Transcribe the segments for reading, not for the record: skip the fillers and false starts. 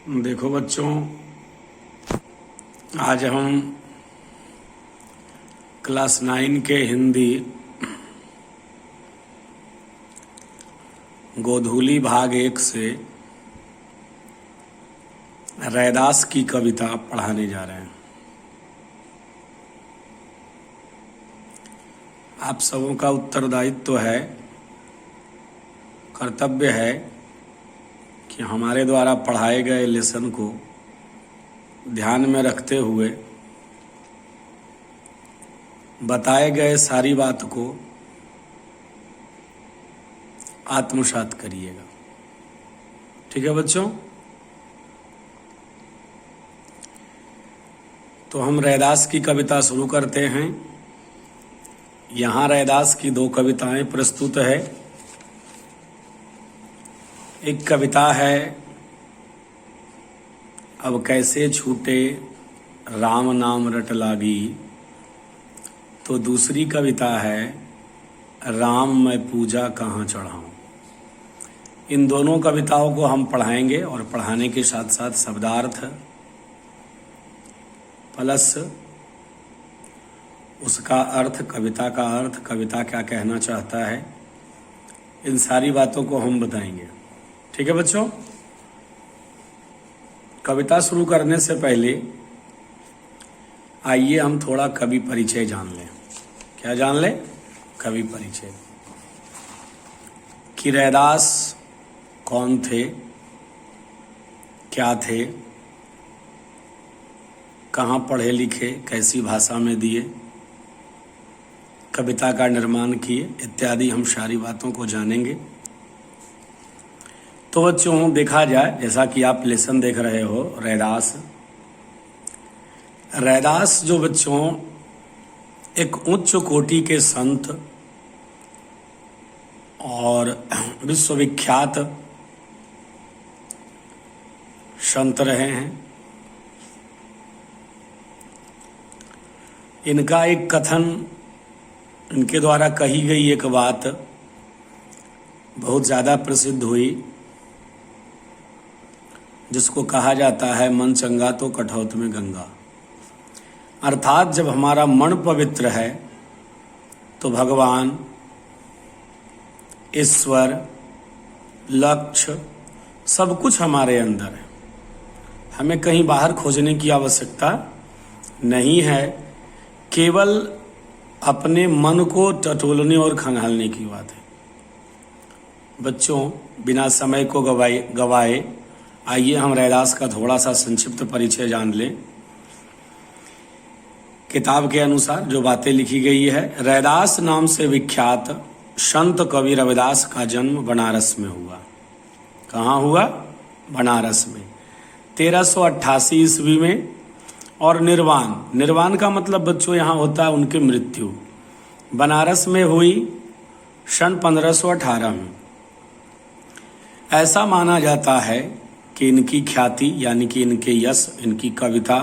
देखो बच्चों, आज हम क्लास 9 के हिंदी गोधूली भाग 1 से रैदास की कविता पढ़ाने जा रहे हैं। आप सबों का उत्तरदायित्व है, कर्तव्य है कि हमारे द्वारा पढ़ाए गए लेसन को ध्यान में रखते हुए बताए गए सारी बात को आत्मसात करिएगा। ठीक है बच्चों? तो हम रैदास की कविता शुरू करते हैं। यहाँ रैदास की 2 कविताएं प्रस्तुत है। एक कविता है अब कैसे छूटे राम नाम रट लागी, तो दूसरी कविता है राम मैं पूजा कहाँ चढ़ाऊं। इन दोनों कविताओं को हम पढ़ाएंगे और पढ़ाने के साथ साथ शब्दार्थ प्लस उसका अर्थ, कविता का अर्थ, कविता क्या कहना चाहता है, इन सारी बातों को हम बताएंगे। ठीक है बच्चों? कविता शुरू करने से पहले आइए हम थोड़ा कवि परिचय जान लें। क्या जान लें? कवि परिचय। कि रैदास कौन थे, क्या थे, कहाँ पढ़े लिखे, कैसी भाषा में दिए, कविता का निर्माण किए, इत्यादि हम सारी बातों को जानेंगे। तो बच्चों, देखा जाए, जैसा कि आप लेसन देख रहे हो, रैदास जो बच्चों एक उच्च कोटि के संत और विश्वविख्यात संत रहे हैं। इनका एक कथन, इनके द्वारा कही गई एक बात बहुत ज़्यादा प्रसिद्ध हुई, जिसको कहा जाता है मन चंगा तो कठौत में गंगा। अर्थात जब हमारा मन पवित्र है तो भगवान, ईश्वर, लक्ष्य सब कुछ हमारे अंदर है। हमें कहीं बाहर खोजने की आवश्यकता नहीं है, केवल अपने मन को टटोलने और खंगालने की बात है। बच्चों, बिना समय को गवाए आइए हम रैदास का थोड़ा सा संक्षिप्त परिचय जान लें। किताब के अनुसार जो बातें लिखी गई है, रैदास नाम से विख्यात संत कवि रविदास का जन्म बनारस में हुआ। कहाँ हुआ? बनारस में 1388 ईस्वी में। और निर्वाण का मतलब बच्चों यहाँ होता है उनकी मृत्यु। बनारस में हुई सन 1518 में। ऐसा माना जाता है कि इनकी ख्याति यानी कि इनके यश, इनकी कविता,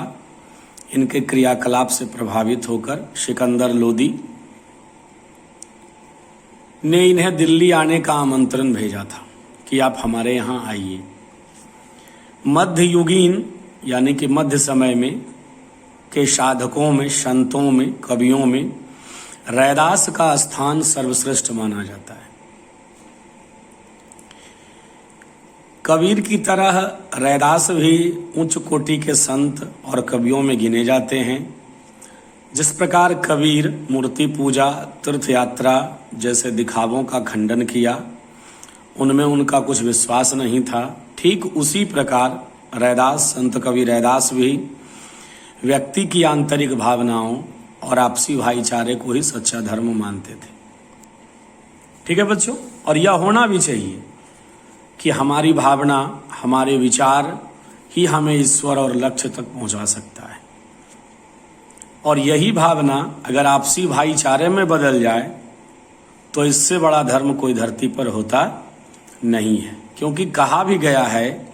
इनके क्रियाकलाप से प्रभावित होकर सिकंदर लोदी ने इन्हें दिल्ली आने का आमंत्रण भेजा था कि आप हमारे यहाँ आइए। मध्ययुगीन यानी कि मध्य समय में के साधकों में, संतों में, कवियों में रैदास का स्थान सर्वश्रेष्ठ माना जाता है। कबीर की तरह रैदास भी उच्च कोटि के संत और कवियों में गिने जाते हैं। जिस प्रकार कबीर मूर्ति पूजा, तीर्थ यात्रा जैसे दिखावों का खंडन किया, उनमें उनका कुछ विश्वास नहीं था, ठीक उसी प्रकार रैदास, संत कवि रैदास भी व्यक्ति की आंतरिक भावनाओं और आपसी भाईचारे को ही सच्चा धर्म मानते थे। ठीक है बच्चों? और यह होना भी चाहिए कि हमारी भावना, हमारे विचार ही हमें ईश्वर और लक्ष्य तक पहुंचा सकता है। और यही भावना अगर आपसी भाईचारे में बदल जाए तो इससे बड़ा धर्म कोई धरती पर होता नहीं है। क्योंकि कहा भी गया है,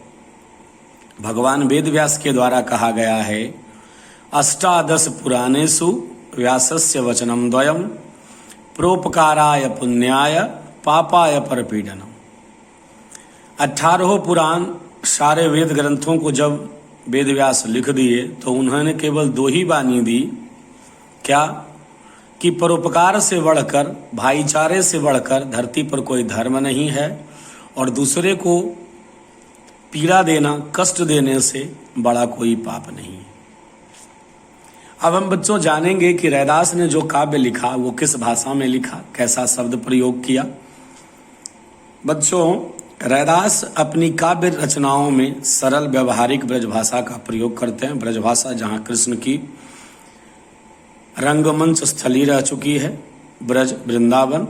भगवान वेद व्यास के द्वारा कहा गया है, अष्टादश पुराणेषु व्यासस्य वचनम द्वयम प्रोपकाराय पुण्याय पापाय परपीडनम। 18 पुराण सारे वेद ग्रंथों को जब वेद व्यास लिख दिए तो उन्होंने केवल 2 ही वाणी दी, क्या कि परोपकार से बढ़कर, भाईचारे से बढ़कर धरती पर कोई धर्म नहीं है और दूसरे को पीड़ा देना, कष्ट देने से बड़ा कोई पाप नहीं है। अब हम बच्चों जानेंगे कि रैदास ने जो काव्य लिखा वो किस भाषा में लिखा, कैसा शब्द प्रयोग किया। बच्चों, रैदास अपनी काव्य रचनाओं में सरल व्यवहारिक ब्रजभाषा का प्रयोग करते हैं। ब्रजभाषा जहाँ कृष्ण की रंगमंच स्थली रह चुकी है, ब्रज वृंदावन,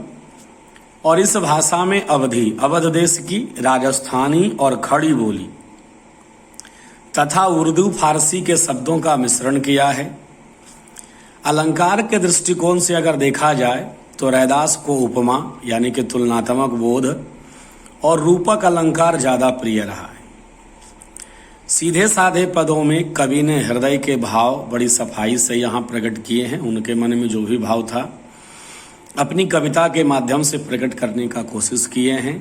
और इस भाषा में अवध देश की राजस्थानी और खड़ी बोली तथा उर्दू फारसी के शब्दों का मिश्रण किया है। अलंकार के दृष्टिकोण से अगर देखा जाए तो रैदास को उपमा यानी कि तुलनात्मक बोध और रूपक अलंकार ज़्यादा प्रिय रहा है। सीधे साधे पदों में कवि ने हृदय के भाव बड़ी सफाई से यहाँ प्रकट किए हैं। उनके मन में जो भी भाव था अपनी कविता के माध्यम से प्रकट करने का कोशिश किए हैं।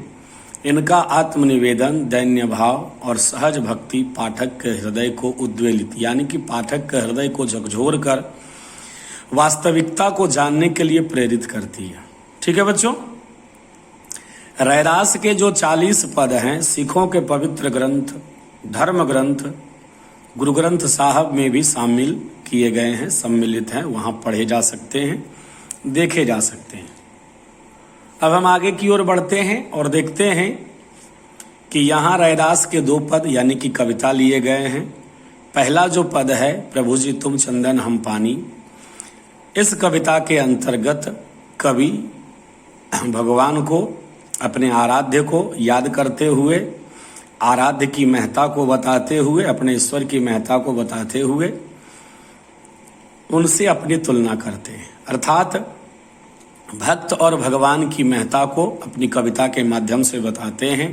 इनका आत्मनिवेदन, दैन्य भाव और सहज भक्ति पाठक के हृदय को उद्वेलित यानी कि पाठक के हृदय को झकझोर कर वास्तविकता को जानने के लिए प्रेरित करती है। ठीक है बच्चों, रैदास के जो 40 पद हैं सिखों के पवित्र ग्रंथ, धर्म ग्रंथ, गुरु ग्रंथ साहब में भी शामिल किए गए हैं, सम्मिलित हैं, वहाँ पढ़े जा सकते हैं, देखे जा सकते हैं। अब हम आगे की ओर बढ़ते हैं और देखते हैं कि यहाँ रैदास के 2 पद यानी कि कविता लिए गए हैं। पहला जो पद है, प्रभु जी तुम चंदन हम पानी, इस कविता के अंतर्गत कवि भगवान को, अपने आराध्य को याद करते हुए, आराध्य की महत्ता को बताते हुए, अपने ईश्वर की महत्ता को बताते हुए उनसे अपनी तुलना करते हैं। अर्थात भक्त और भगवान की महत्ता को अपनी कविता के माध्यम से बताते हैं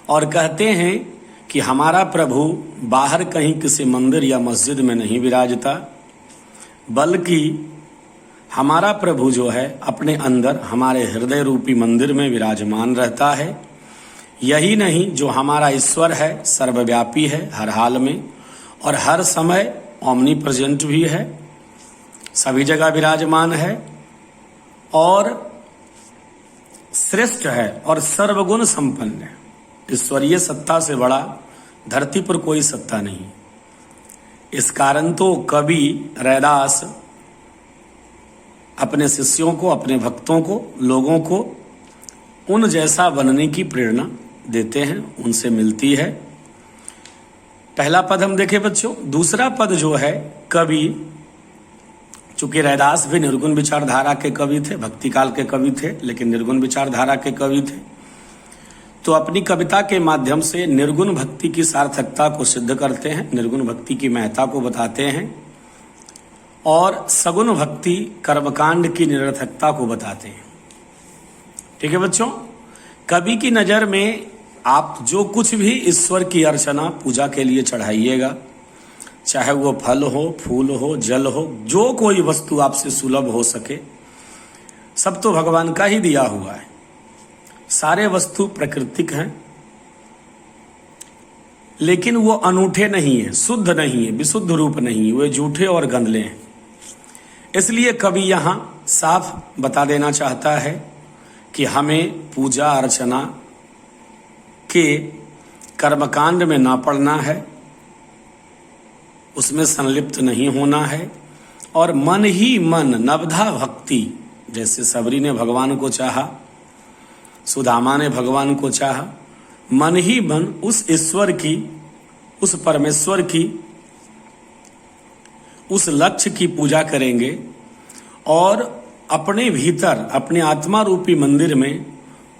और कहते हैं कि हमारा प्रभु बाहर कहीं किसी मंदिर या मस्जिद में नहीं विराजता, बल्कि हमारा प्रभु जो है अपने अंदर हमारे हृदय रूपी मंदिर में विराजमान रहता है। यही नहीं, जो हमारा ईश्वर है सर्वव्यापी है, हर हाल में और हर समय ओमनी प्रेजेंट भी है, सभी जगह विराजमान है और श्रेष्ठ है और सर्वगुण संपन्न है। ईश्वरीय सत्ता से बड़ा धरती पर कोई सत्ता नहीं। इस कारण तो कवि रैदास अपने शिष्यों को, अपने भक्तों को, लोगों को उन जैसा बनने की प्रेरणा देते हैं, उनसे मिलती है। पहला पद हम देखें बच्चों। दूसरा पद जो है, कवि, चूंकि रैदास भी निर्गुण विचारधारा के कवि थे, भक्ति काल के कवि थे, लेकिन निर्गुण विचारधारा के कवि थे, तो अपनी कविता के माध्यम से निर्गुण भक्ति की सार्थकता को सिद्ध करते हैं, निर्गुण भक्ति की महत्ता को बताते हैं और सगुण भक्ति कर्मकांड की निरर्थकता को बताते हैं। ठीक है बच्चों, कवि की नज़र में आप जो कुछ भी ईश्वर की अर्चना पूजा के लिए चढ़ाइएगा, चाहे वो फल हो, फूल हो, जल हो, जो कोई वस्तु आपसे सुलभ हो सके, सब तो भगवान का ही दिया हुआ है। सारे वस्तु प्राकृतिक हैं, लेकिन वो अनूठे नहीं है, शुद्ध नहीं है, विशुद्ध रूप नहीं है, वे झूठे और गंदले हैं। इसलिए कवि यहाँ साफ बता देना चाहता है कि हमें पूजा अर्चना के कर्मकांड में ना पड़ना है, उसमें संलिप्त नहीं होना है और मन ही मन नवधा भक्ति, जैसे सबरी ने भगवान को चाहा, सुदामा ने भगवान को चाहा, मन ही मन उस ईश्वर की, उस परमेश्वर की, उस लक्ष्य की पूजा करेंगे और अपने भीतर, अपने आत्मा रूपी मंदिर में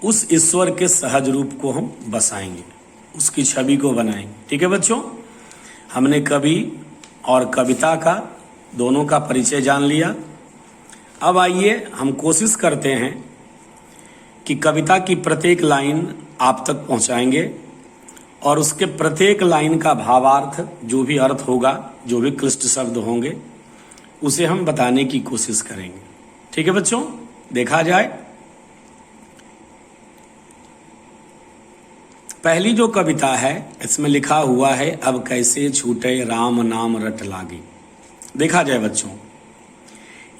उस ईश्वर के सहज रूप को हम बसाएंगे, उसकी छवि को बनाएंगे। ठीक है बच्चों, हमने कवि और कविता का दोनों का परिचय जान लिया। अब आइए हम कोशिश करते हैं कि कविता की प्रत्येक लाइन आप तक पहुंचाएंगे और उसके प्रत्येक लाइन का भावार्थ, जो भी अर्थ होगा, जो भी क्लिष्ट शब्द होंगे, उसे हम बताने की कोशिश करेंगे। ठीक है बच्चों, देखा जाए। पहली जो कविता है इसमें लिखा हुआ है, अब कैसे छूटे राम नाम रट लागे। देखा जाए बच्चों,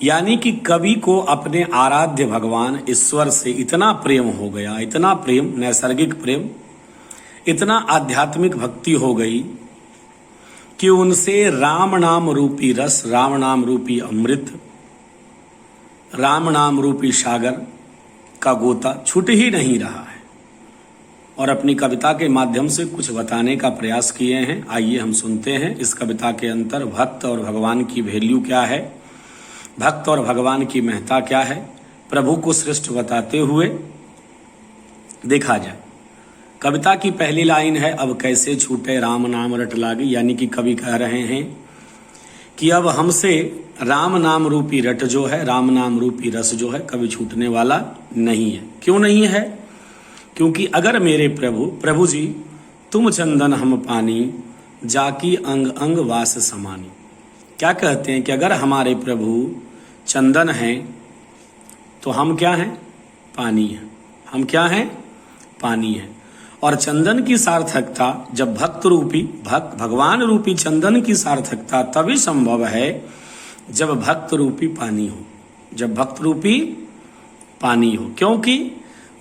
यानी कि कवि को अपने आराध्य भगवान ईश्वर से इतना प्रेम हो गया, इतना प्रेम, नैसर्गिक प्रेम, इतना आध्यात्मिक भक्ति हो गई कि उनसे राम नाम रूपी रस, राम नाम रूपी अमृत, राम नाम रूपी सागर का गोता छूट ही नहीं रहा है। और अपनी कविता के माध्यम से कुछ बताने का प्रयास किए हैं। आइए हम सुनते हैं इस कविता के अंतर भक्त और भगवान की वैल्यू क्या है, भक्त और भगवान की महत्ता क्या है, प्रभु को श्रेष्ठ बताते हुए देखा जाए। कविता की पहली लाइन है, अब कैसे छूटे राम नाम रट लागे, यानी कि कवि कह रहे हैं कि अब हमसे राम नाम रूपी रट जो है, राम नाम रूपी रस जो है, कभी छूटने वाला नहीं है। क्यों नहीं है? क्योंकि अगर मेरे प्रभु जी तुम चंदन हम पानी, जाकी अंग अंग वास समानी। क्या कहते हैं कि अगर हमारे प्रभु चंदन हैं तो हम क्या हैं? पानी हैं। हम क्या हैं? पानी हैं। और चंदन की सार्थकता जब भगवान रूपी चंदन की सार्थकता तभी संभव है जब भक्त रूपी पानी हो, जब भक्त रूपी पानी हो। क्योंकि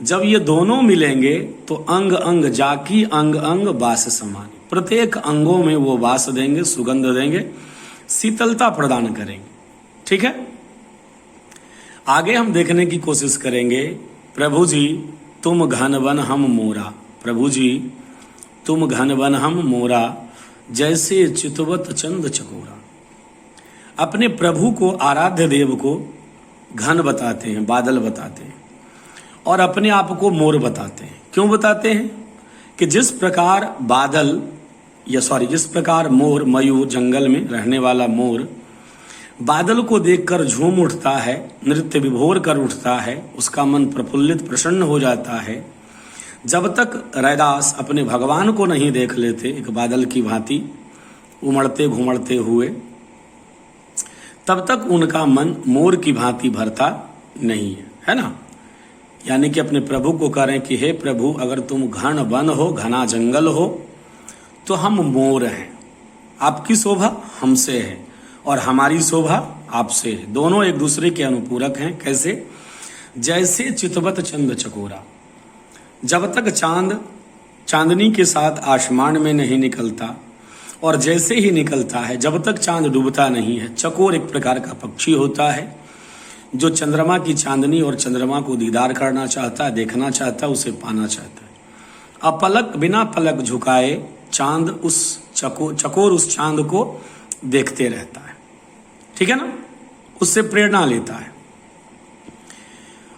जब ये दोनों मिलेंगे तो अंग अंग जाकी अंग अंग वास समानी, प्रत्येक अंगों में वो वास देंगे, सुगंध देंगे, शीतलता प्रदान करेंगे। ठीक है, आगे हम देखने की कोशिश करेंगे। प्रभु जी तुम घन वन हम मोरा, प्रभु जी तुम घन वन हम मोरा, जैसे चितवत चंद चकोरा। अपने प्रभु को, आराध्य देव को घन बताते हैं, बादल बताते हैं, और अपने आप को मोर बताते हैं। क्यों बताते हैं? कि जिस प्रकार बादल जिस प्रकार मोर, मयूर, जंगल में रहने वाला मोर बादल को देखकर झूम उठता है, नृत्य विभोर कर उठता है, उसका मन प्रफुल्लित प्रसन्न हो जाता है। जब तक रैदास अपने भगवान को नहीं देख लेते एक बादल की भांति उमड़ते घुमड़ते हुए, तब तक उनका मन मोर की भांति भरता नहीं है ना। यानी कि अपने प्रभु को कह रहे हैं कि हे प्रभु, अगर तुम घन वन हो, घना जंगल हो, तो हम मोर हैं। आपकी शोभा हमसे है और हमारी शोभा आपसे है। दोनों एक दूसरे के अनुपूरक हैं। कैसे? जैसे चितवत चंद चकोरा। जब तक चांद चांदनी के साथ आसमान में नहीं निकलता, और जैसे ही निकलता है, जब तक चांद डूबता नहीं है, चकोर एक प्रकार का पक्षी होता है जो चंद्रमा की चांदनी और चंद्रमा को दीदार करना चाहता है, देखना चाहता है, उसे पाना चाहता है। अपलक, बिना पलक झुकाए चांद उस चकोर उस चांद को देखते रहता है। ठीक है ना, उससे प्रेरणा लेता है।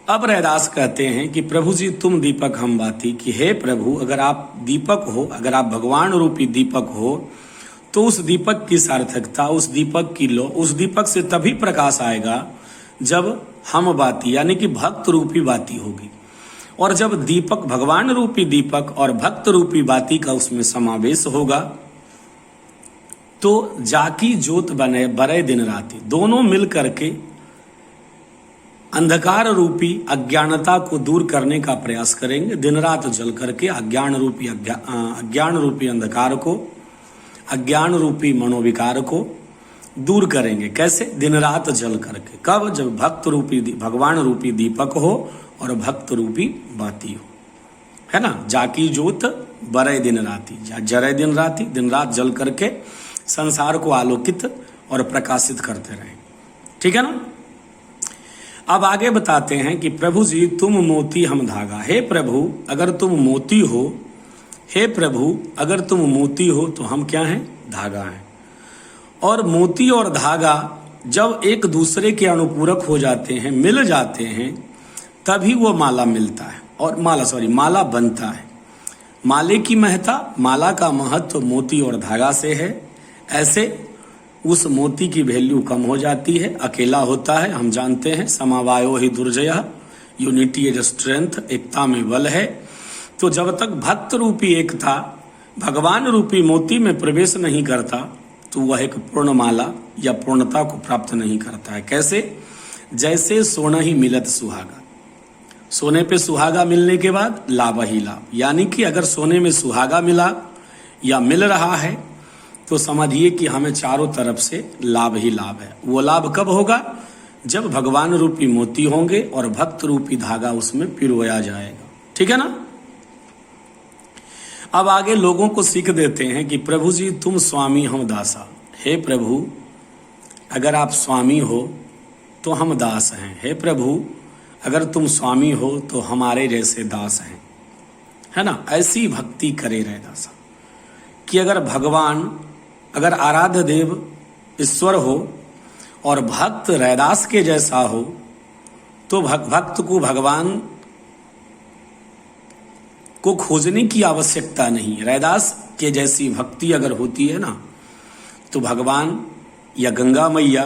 अब रैदास कहते हैं कि प्रभु जी तुम दीपक हम बाती, कि हे प्रभु, अगर आप दीपक हो, अगर आप भगवान रूपी दीपक हो, तो उस दीपक की सार्थकता, उस दीपक की लो, उस दीपक से तभी प्रकाश आएगा जब हम बाती, यानी कि भक्त रूपी बाती होगी। और जब दीपक, भगवान रूपी दीपक और भक्त रूपी बाती का उसमें समावेश होगा, तो जाकी ज्योत बने बरे दिन राती, दोनों मिल करके अंधकार रूपी अज्ञानता को दूर करने का प्रयास करेंगे। दिन रात जल करके अज्ञान रूपी अंधकार को, अज्ञान रूपी मनोविकार को दूर करेंगे। कैसे? दिन रात जल करके। कब? जब भक्त रूपी भगवान रूपी दीपक हो और भक्त रूपी बाती हो, है ना। जाकी ज्योत बरे दिन राती, जरे दिन राती, दिन रात जल करके संसार को आलोकित और प्रकाशित करते रहे। ठीक है ना। अब आगे बताते हैं कि प्रभु जी तुम मोती हम धागा। हे प्रभु, अगर तुम मोती हो, हे प्रभु अगर तुम मोती हो, तो हम क्या हैं? धागा हैं। और मोती और धागा जब एक दूसरे के अनुपूरक हो जाते हैं, मिल जाते हैं, तभी वो माला मिलता है, और माला बनता है। माले की महत्ता, माला का महत्व मोती और धागा से है। ऐसे उस मोती की वैल्यू कम हो जाती है, अकेला होता है। हम जानते हैं समावायो ही दुर्जय, यूनिटी इज स्ट्रेंथ, एकता में बल है। तो जब तक भक्त रूपी एकता भगवान रूपी मोती में प्रवेश नहीं करता, तो वह एक पूर्ण माला या पूर्णता को प्राप्त नहीं करता है। कैसे? जैसे सोना ही मिलत सुहागा। सोने पे सुहागा मिलने के बाद लाभ ही लाभ, यानी कि अगर सोने में सुहागा मिला या मिल रहा है तो समझिए कि हमें चारों तरफ से लाभ ही लाभ है। वो लाभ कब होगा? जब भगवान रूपी मोती होंगे और भक्त रूपी धागा उसमें पिरोया जाएगा। ठीक है ना? अब आगे लोगों को सीख देते हैं कि प्रभु जी तुम स्वामी हम दासा। हे प्रभु, अगर आप स्वामी हो तो हम दास हैं। हे प्रभु, अगर तुम स्वामी हो तो हमारे जैसे दास हैं। है ना? ऐसी भक्ति करे रहे दासा कि अगर भगवान, अगर आराध्य देव ईश्वर हो और भक्त रैदास के जैसा हो तो भक्त को भगवान को खोजने की आवश्यकता नहीं। रैदास के जैसी भक्ति अगर होती है ना तो भगवान या गंगा मैया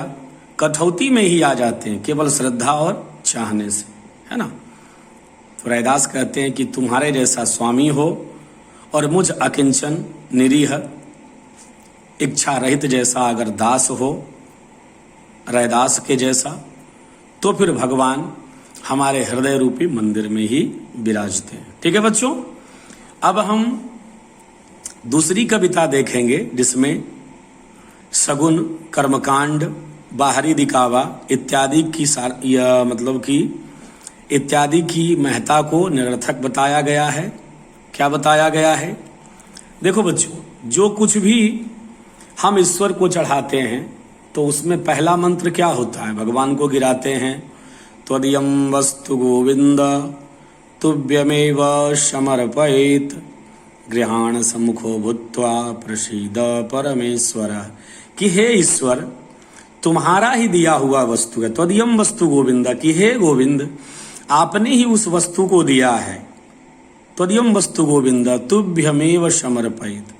कठौती में ही आ जाते हैं, केवल श्रद्धा और चाहने से। है ना? तो रैदास कहते हैं कि तुम्हारे जैसा स्वामी हो और मुझ अकिंचन निरीह इच्छा रहित जैसा अगर दास हो, रैदास के जैसा, तो फिर भगवान हमारे हृदय रूपी मंदिर में ही विराजते हैं। ठीक है बच्चों, अब हम दूसरी कविता देखेंगे जिसमें सगुन, कर्मकांड, बाहरी दिखावा इत्यादि की मतलब कि इत्यादि की महत्ता को निरर्थक बताया गया है। क्या बताया गया है? देखो बच्चों, जो कुछ भी हम ईश्वर को चढ़ाते हैं तो उसमें पहला मंत्र क्या होता है? भगवान को गिराते हैं, त्वदीयं वस्तु गोविंद तुभ्यमेव समर्पयेत् गृहाण सम्मुखो भूत्वा प्रसीद परमेश्वर। कि हे ईश्वर, तुम्हारा ही दिया हुआ वस्तु है। त्वदीयं वस्तु गोविंद, कि हे गोविंद, आपने ही उस वस्तु को दिया है। त्वदीयं वस्तु गोविंद तुभ्यमेव समर्पयेत्,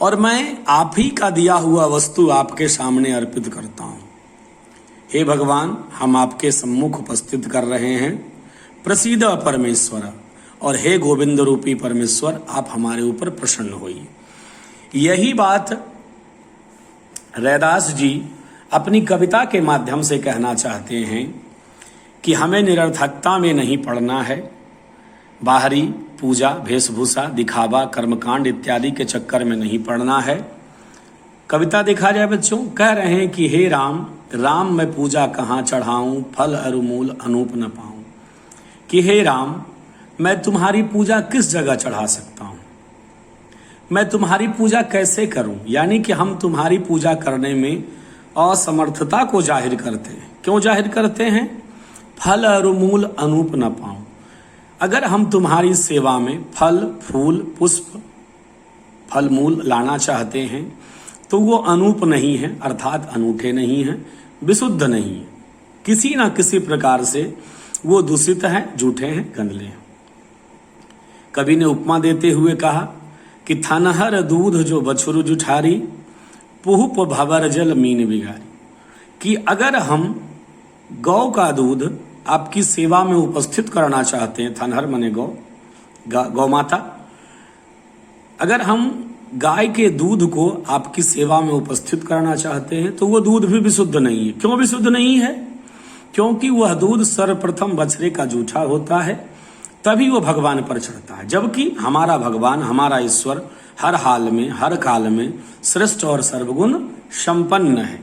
और मैं आप ही का दिया हुआ वस्तु आपके सामने अर्पित करता हूं। हे भगवान, हम आपके सम्मुख उपस्थित कर रहे हैं। प्रसीद परमेश्वर, और हे गोविंद रूपी परमेश्वर, आप हमारे ऊपर प्रसन्न होइए। यही बात रैदास जी अपनी कविता के माध्यम से कहना चाहते हैं कि हमें निरर्थकता में नहीं पड़ना है, बाहरी पूजा, वेशभूषा, दिखावा, कर्मकांड इत्यादि के चक्कर में नहीं पड़ना है। कविता देखा जाए बच्चों, कह रहे हैं कि हे राम, राम मैं पूजा कहाँ चढ़ाऊं, फल अरुमूल अनूप न पाऊं। कि हे राम, मैं तुम्हारी पूजा किस जगह चढ़ा सकता हूं, मैं तुम्हारी पूजा कैसे करूं। यानी कि हम तुम्हारी पूजा करने में असमर्थता को जाहिर करते हैं। क्यों जाहिर करते हैं? फल अरुमूल अनूप न पाऊं। अगर हम तुम्हारी सेवा में फल, फूल, पुष्प, फल मूल लाना चाहते हैं तो वो अनूप नहीं है, अर्थात अनूठे नहीं हैं, विशुद्ध नहीं है, किसी ना किसी प्रकार से वो दूषित हैं, झूठे हैं, गंदले हैं। कवि ने उपमा देते हुए कहा कि थनहर दूध जो बछरू जुठारी, पुहुप भवर जल मीन बिगारी। कि अगर हम गौ का दूध आपकी सेवा में उपस्थित करना चाहते हैं, थनहर माने गौ, गौ माता, अगर हम गाय के दूध को आपकी सेवा में उपस्थित करना चाहते हैं तो वो दूध भी विशुद्ध नहीं है। क्यों विशुद्ध नहीं है? क्योंकि वह दूध सर्वप्रथम बछड़े का जूठा होता है, तभी वो भगवान पर चढ़ता है। जबकि हमारा भगवान, हमारा ईश्वर हर हाल में, हर काल में श्रेष्ठ और सर्वगुण संपन्न है।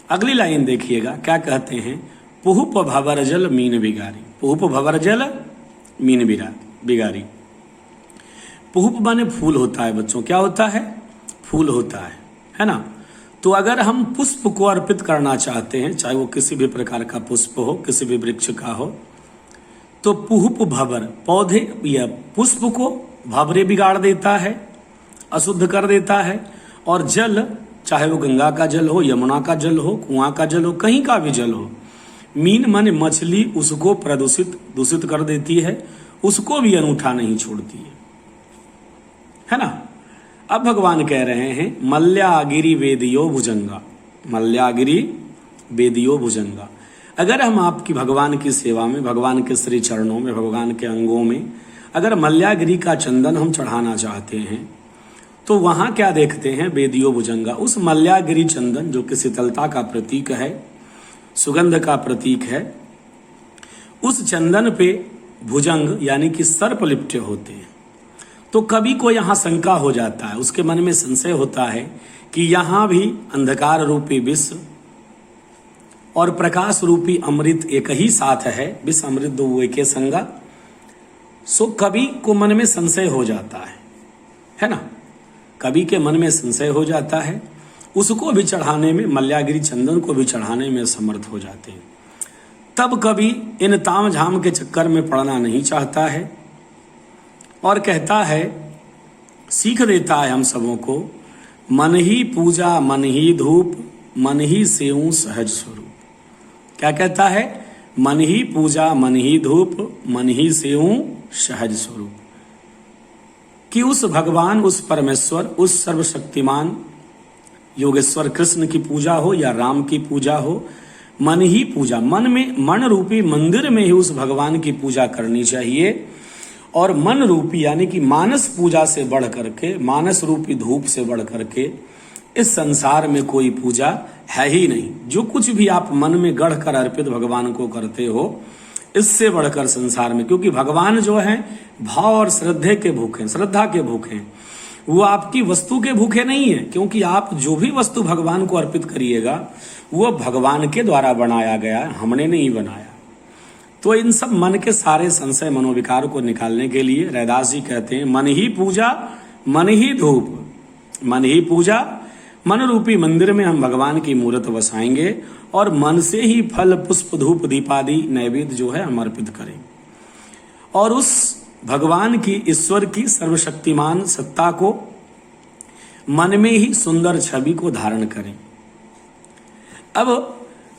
अगली लाइन देखिएगा, क्या कहते हैं? पुहुप भवरजल मीन बिगारी। पुहुप भवरजल मीन बिगारी। पुहुप माने फूल होता है बच्चों। क्या होता है? फूल होता है ना? तो अगर हम पुष्प को अर्पित करना चाहते हैं, चाहे वो किसी भी प्रकार का पुष्प हो, किसी भी वृक्ष का हो, तो पुहुप भवर, पौधे या पुष्प को भवरे बिगाड़ देता है, अशुद्ध कर देता है। और जल, चाहे वो गंगा का जल हो, यमुना का जल हो, कुआं का जल हो, कहीं का भी जल हो, मीन माने मछली, उसको दूषित कर देती है, उसको भी अनूठा नहीं छोड़ती है ना? अब भगवान कह रहे हैं मल्यागिरी वेदियो भुजंगा। मल्यागिरी वेदियो भुजंगा। अगर हम आपकी भगवान की सेवा में, भगवान के श्री चरणों में, भगवान के अंगों में अगर मल्यागिरी का चंदन हम चढ़ाना चाहते हैं तो वहां क्या देखते हैं? वेदियो भुजंगा। उस मल्यागिरी चंदन जो कि शीतलता का प्रतीक है, सुगंध का प्रतीक है, उस चंदन पे भुजंग यानी कि सर्प लिपटे होते हैं। तो कवि को यहाँ शंका हो जाता है, उसके मन में संशय होता है कि यहाँ भी अंधकार रूपी विष और प्रकाश रूपी अमृत एक ही साथ है, विष अमृत दो एके संगा। सो कवि को मन में संशय हो जाता है ना, कवि के मन में संशय हो जाता है। उसको भी चढ़ाने में, मल्यागिरी चंदन को भी चढ़ाने में समर्थ हो जाते हैं। तब कवि इन ताम झाम के चक्कर में पड़ना नहीं चाहता है और कहता है, सीख देता है हम सबों को, मन ही पूजा मन ही धूप मन ही सेऊं सहज स्वरूप। क्या कहता है? मन ही पूजा मन ही धूप मन ही सेऊं सहज स्वरूप। कि उस भगवान, उस परमेश्वर, उस सर्वशक्तिमान योगेश्वर कृष्ण की पूजा हो या राम की पूजा हो, मन ही पूजा, मन में, मन रूपी मंदिर में ही उस भगवान की पूजा करनी चाहिए। और मन रूपी यानी कि मानस पूजा से बढ़ करके, मानस रूपी धूप से बढ़ करके इस संसार में कोई पूजा है ही नहीं। जो कुछ भी आप मन में गढ़ कर अर्पित भगवान को करते हो, इससे बढ़कर संसार में, क्योंकि भगवान जो है भाव और श्रद्धे के भूखे, श्रद्धा के भूखे हैं, वो आपकी वस्तु के भूखे नहीं है। क्योंकि आप जो भी वस्तु भगवान को अर्पित करिएगा वो भगवान के द्वारा बनाया गया है, हमने नहीं बनाया। तो इन सब मन के सारे संशय मनोविकार को निकालने के लिए रैदास जी कहते हैं, मन ही पूजा मन ही धूप मन ही पूजा, मन रूपी मंदिर में हम भगवान की मूर्त बसाएंगे और मन से ही फल पुष्प धूप दीपादि नैवेद्य जो है हम अर्पित करें और उस भगवान की, ईश्वर की सर्वशक्तिमान सत्ता को मन में ही सुंदर छवि को धारण करें। अब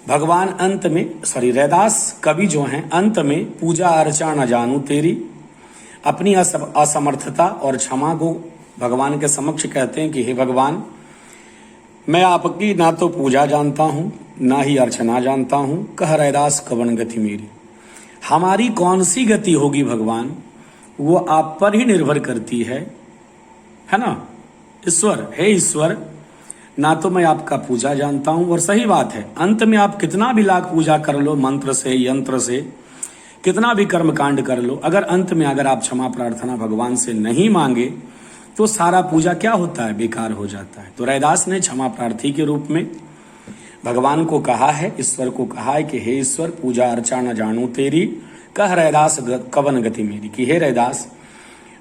भगवान अंत में, रैदास कवि जो हैं अंत में पूजा अर्चा न जानू तेरी, अपनी असमर्थता और क्षमा को भगवान के समक्ष कहते हैं कि हे भगवान, मैं आपकी ना तो पूजा जानता हूँ ना ही अर्चना जानता हूँ, कह रैदास कवन गति मेरी। हमारी कौन सी गति होगी भगवान, वो आप पर ही निर्भर करती है ना ईश्वर। हे ईश्वर, ना तो मैं आपका पूजा जानता हूं, और सही बात है, अंत में आप कितना भी लाख पूजा कर लो, मंत्र से यंत्र से कितना भी कर्म कांड कर लो, अगर अंत में अगर आप क्षमा प्रार्थना भगवान से नहीं मांगे तो सारा पूजा क्या होता है, बेकार हो जाता है। तो रैदास ने क्षमा प्रार्थी के रूप में भगवान को कहा है, ईश्वर को कहा है कि हे ईश्वर, पूजा अर्चा न जानू तेरी, कह रैदास कवन गति मेरी। कि हे रैदास,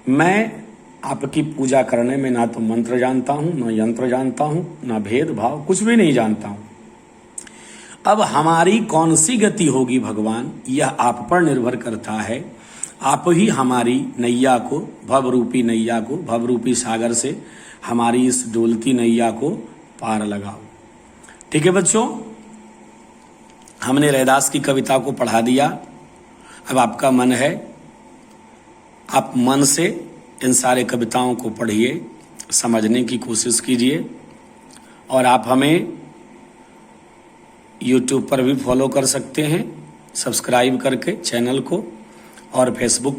मैं आपकी पूजा करने में ना तो मंत्र जानता हूं, ना यंत्र जानता हूं, ना भेद भाव, कुछ भी नहीं जानता हूं। अब हमारी कौन सी गति होगी भगवान, यह आप पर निर्भर करता है। आप ही हमारी नैया को, भवरूपी नैया को, भवरूपी सागर से हमारी इस डोलती नैया को पार लगाओ। ठीक है बच्चों, हमने रैदास की कविता को पढ़ा दिया। अब आपका मन है, आप मन से इन सारे कविताओं को पढ़िए, समझने की कोशिश कीजिए। और आप हमें YouTube पर भी फॉलो कर सकते हैं, सब्सक्राइब करके चैनल को, और फेसबुक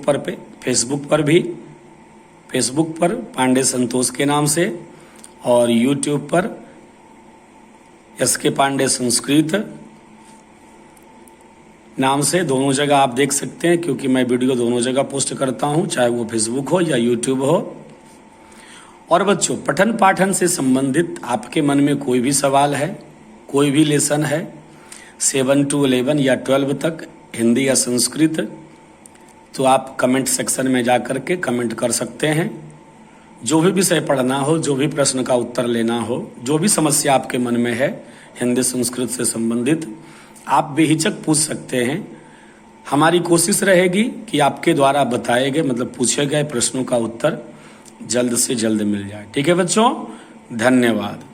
पर पांडे संतोष के नाम से, और YouTube पर SK पांडे संस्कृत नाम से, दोनों जगह आप देख सकते हैं, क्योंकि मैं वीडियो दोनों जगह पोस्ट करता हूं, चाहे वो फेसबुक हो या यूट्यूब हो। और बच्चों, पठन पाठन से संबंधित आपके मन में कोई भी सवाल है, कोई भी लेसन है, 7 to 11 या 12 तक, हिंदी या संस्कृत, तो आप कमेंट सेक्शन में जा कर के कमेंट कर सकते हैं। जो भी विषय पढ़ना हो, जो भी प्रश्न का उत्तर लेना हो, जो भी समस्या आपके मन में है हिंदी संस्कृत से संबंधित, आप बेहिचक पूछ सकते हैं। हमारी कोशिश रहेगी कि आपके द्वारा बताए गए, मतलब पूछे गए प्रश्नों का उत्तर जल्द से जल्द मिल जाए। ठीक है बच्चों, धन्यवाद।